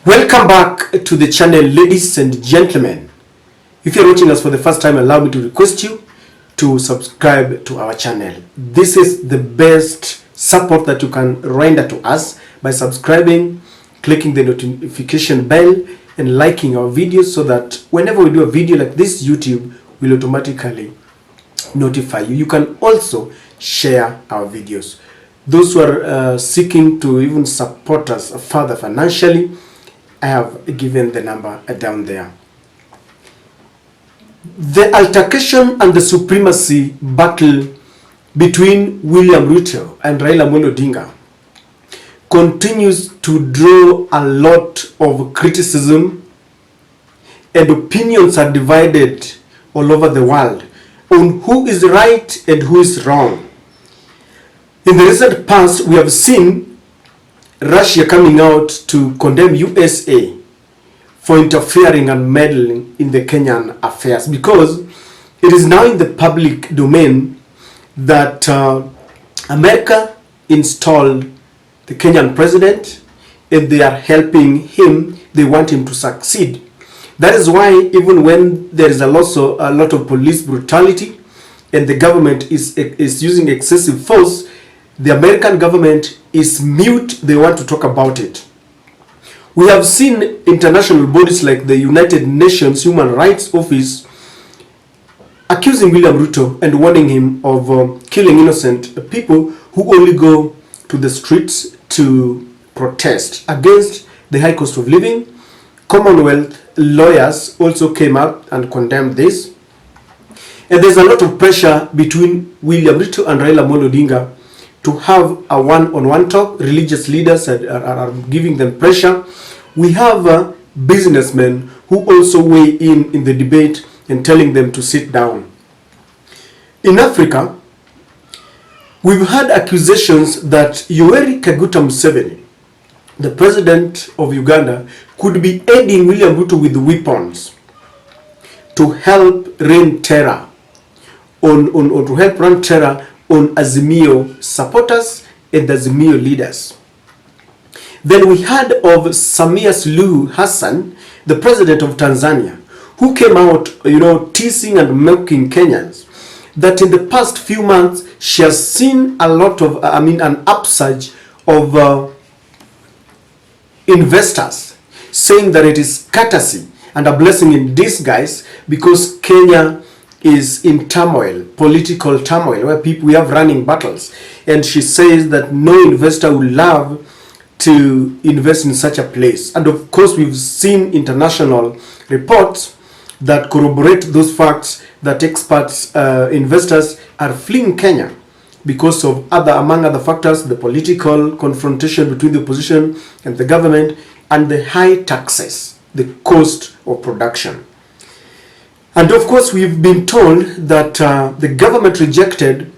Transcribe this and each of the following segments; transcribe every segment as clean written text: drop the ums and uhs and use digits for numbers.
Welcome back to the channel, ladies and gentlemen. If you're watching us for the first time, allow me to request you to subscribe to our channel. This is the best support that you can render to us by subscribing, clicking the notification bell, and liking our videos so that whenever we do a video like this, YouTube will automatically notify you. You can also share our videos. Those who are seeking to even support us further financially, I have given the number down there. The altercation and the supremacy battle between William Ruto and Raila-Ramaphosa Odinga continues to draw a lot of criticism, and opinions are divided all over the world on who is right and who is wrong. In the recent past, we have seen Russia coming out to condemn USA for interfering and meddling in the Kenyan affairs, because it is now in the public domain that America installed the Kenyan president and they are helping him. They want him to succeed. That is why even when there is a lot of police brutality and the government is using excessive force, the American government is mute. They want to talk about it. We have seen international bodies like the United Nations Human Rights Office accusing William Ruto and warning him of killing innocent people who only go to the streets to protest against the high cost of living. Commonwealth lawyers also came up and condemned this. And there's a lot of pressure between William Ruto and Raila-Ramaphosa Odinga to have a one-on-one talk. Religious leaders are giving them pressure. We have businessmen who also weigh in the debate and telling them to sit down. In Africa, we've had accusations that Yoweri Kaguta Museveni, the president of Uganda, could be aiding William Ruto with weapons to help rain terror on Azimio supporters and Azimio leaders. Then we heard of Samia Suluhu Hassan, the president of Tanzania, who came out, teasing and mocking Kenyans that in the past few months she has seen a lot of, an upsurge of investors, saying that it is courtesy and a blessing in disguise because Kenya is in turmoil, political turmoil, where we have running battles. And she says that no investor would love to invest in such a place. And of course, we've seen international reports that corroborate those facts, that experts, investors are fleeing Kenya because of among other factors, the political confrontation between the opposition and the government, and the high taxes, the cost of production. And of course, we've been told that the government rejected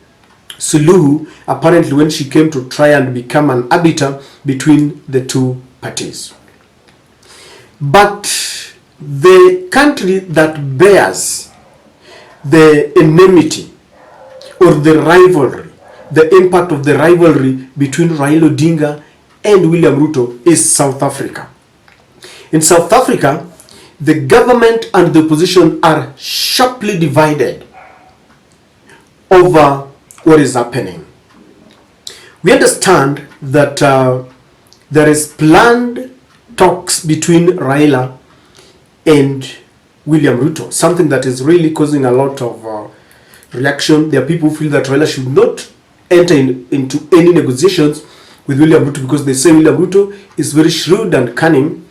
Suluhu apparently when she came to try and become an arbiter between the two parties. But the country that bears the enmity or the rivalry, the impact of the rivalry between Raila Odinga and William Ruto is South Africa. In South Africa, the government and the opposition are sharply divided over what is happening. We understand that there is planned talks between Raila and William Ruto, something that is really causing a lot of reaction. There are people who feel that Raila should not enter into any negotiations with William Ruto because they say William Ruto is very shrewd and cunning.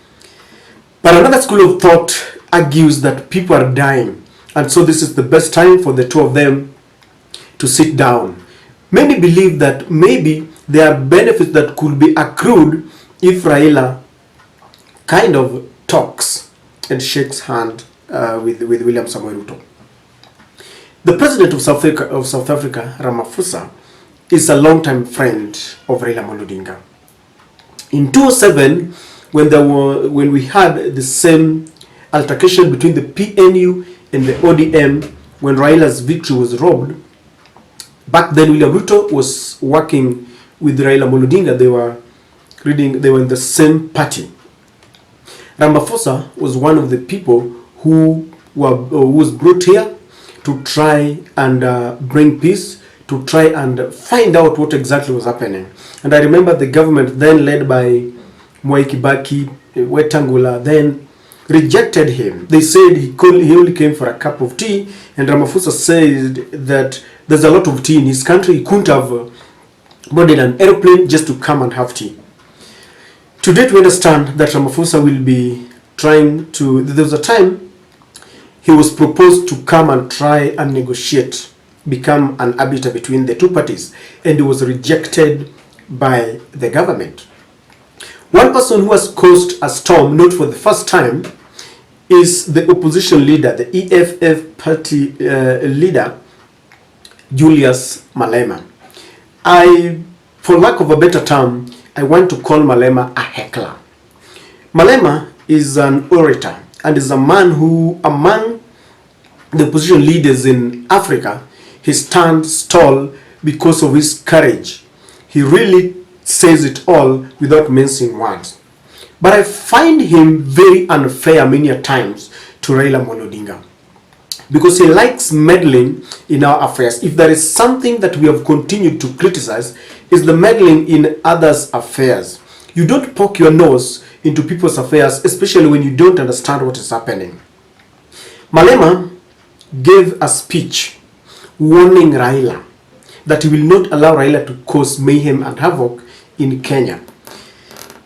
But another school of thought argues that people are dying, and so this is the best time for the two of them to sit down. Many believe that maybe there are benefits that could be accrued if Raila kind of talks and shakes hand with William Samoei Ruto. The president of South Africa, Ramaphosa, is a longtime friend of Raila-Ramaphosa Odinga. In 2007, when we had the same altercation between the PNU and the ODM, when Raila's victory was robbed, back then William Ruto was working with Raila-Ramaphosa Odinga. They were in the same party. Ramaphosa was one of the people who was brought here to try and bring peace, to try and find out what exactly was happening. And I remember the government then led by Mwai Kibaki, Wetangula, then rejected him. They said he only came for a cup of tea, and Ramaphosa said that there's a lot of tea in his country. He couldn't have boarded an airplane just to come and have tea. Today we understand that Ramaphosa will be trying to, there was a time he was proposed to come and try and negotiate, become an arbiter between the two parties, and he was rejected by the government. One person who has caused a storm, not for the first time, is the opposition leader, the EFF party leader, Julius Malema. For lack of a better term, I want to call Malema a heckler. Malema is an orator and is a man who, among the opposition leaders in Africa, he stands tall because of his courage. He really says it all without mincing words. But I find him very unfair many a times to Raila Odinga, because he likes meddling in our affairs. If there is something that we have continued to criticize, is the meddling in others' affairs. You don't poke your nose into people's affairs, especially when you don't understand what is happening. Malema gave a speech warning Raila that he will not allow Raila to cause mayhem and havoc in Kenya.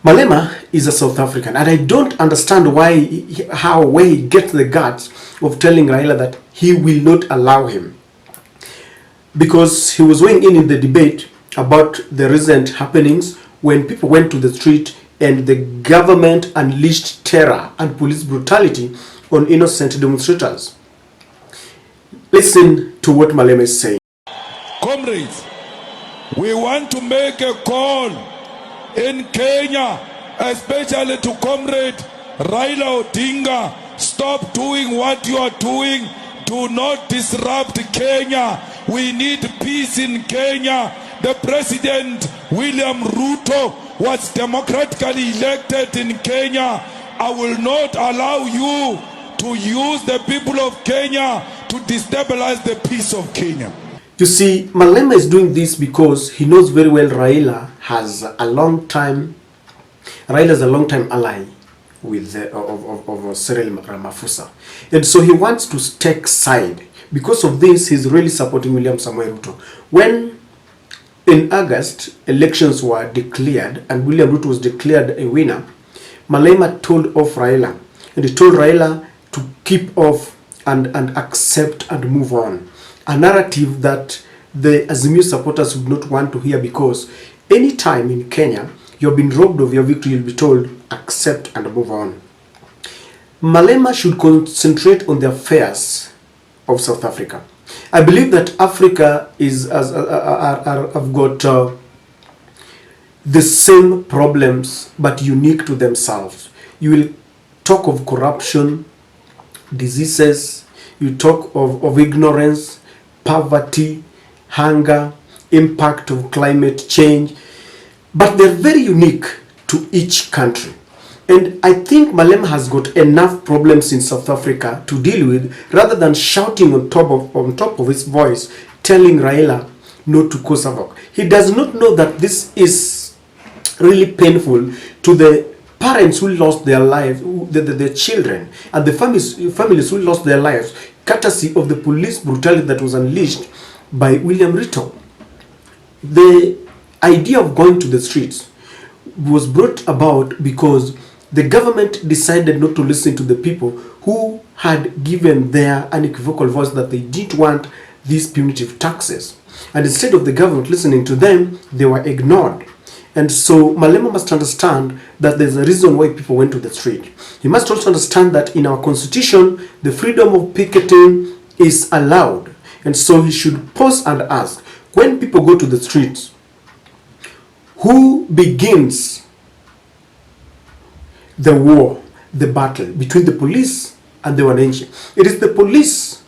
Malema is a South African, and I don't understand where he gets the guts of telling Raila that he will not allow him. Because he was weighing in the debate about the recent happenings when people went to the street and the government unleashed terror and police brutality on innocent demonstrators. Listen to what Malema is saying. Comrades, we want to make a call in Kenya, especially to Comrade Raila Odinga. Stop doing what you are doing. Do not disrupt Kenya. We need peace in Kenya. The President, William Ruto, was democratically elected in Kenya. I will not allow you to use the people of Kenya to destabilize the peace of Kenya. You see, Malema is doing this because he knows very well Raila is a long-time ally with of Cyril Ramaphosa, and so he wants to take side. Because of this, he's really supporting William Samoei Ruto. When in August elections were declared and William Ruto was declared a winner, Malema told off Raila, and he told Raila to keep off and accept and move on. A narrative that the Azimio supporters would not want to hear, because anytime in Kenya you've been robbed of your victory, you'll be told accept and move on. Malema should concentrate on the affairs of South Africa. I believe that Africa have got the same problems but unique to themselves. You will talk of corruption, diseases, you talk of ignorance, poverty, hunger, impact of climate change, but they're very unique to each country. And I think Malema has got enough problems in South Africa to deal with, rather than shouting on top of his voice, telling Raila not to cause havoc. He does not know that this is really painful to the parents who lost their lives, their children, and the families who lost their lives, courtesy of the police brutality that was unleashed by William Ruto. The idea of going to the streets was brought about because the government decided not to listen to the people who had given their unequivocal voice that they didn't want these punitive taxes. And instead of the government listening to them, they were ignored. And so Malema must understand that there's a reason why people went to the street. He must also understand that in our constitution, the freedom of picketing is allowed. And so he should pause and ask, when people go to the streets, who begins the war, the battle between the police and the wananchi? It is the police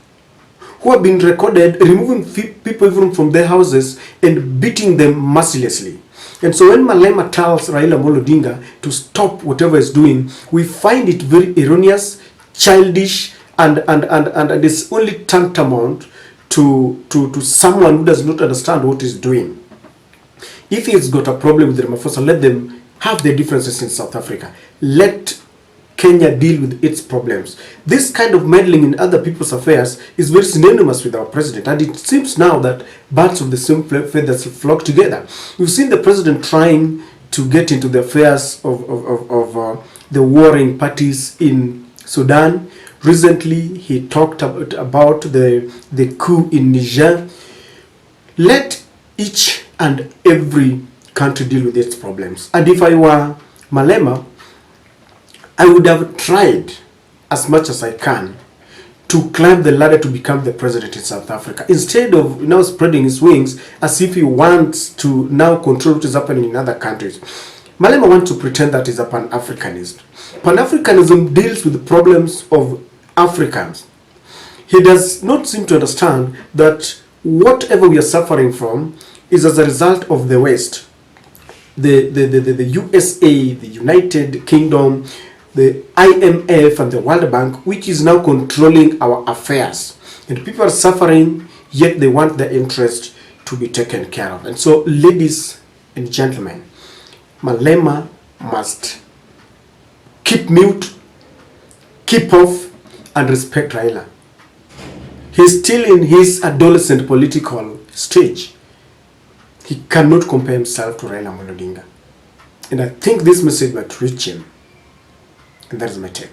who have been recorded removing people even from their houses and beating them mercilessly. And so when Malema tells Raila Amolo Odinga to stop whatever he's doing, we find it very erroneous, childish, and it's only tantamount to someone who does not understand what he's doing. If he's got a problem with Ramaphosa, let them have their differences in South Africa. Let Kenya deal with its problems. This kind of meddling in other people's affairs is very synonymous with our president, and it seems now that birds of the same feathers flock together. We've seen the president trying to get into the affairs of the warring parties in Sudan. Recently, he talked about the coup in Niger. Let each and every country deal with its problems. And if I were Malema, I would have tried as much as I can to climb the ladder to become the president in South Africa, instead of now spreading his wings as if he wants to now control what is happening in other countries. Malema wants to pretend that he's a Pan-Africanist. Pan-Africanism deals with the problems of Africans. He does not seem to understand that whatever we are suffering from is as a result of the West. The USA, the United Kingdom, the IMF and the World Bank, which is now controlling our affairs. And people are suffering, yet they want their interest to be taken care of. And so, ladies and gentlemen, Malema must keep mute, keep off, and respect Raila. He's still in his adolescent political stage. He cannot compare himself to Raila Amolo Odinga. And I think this message might reach him. And that is my take.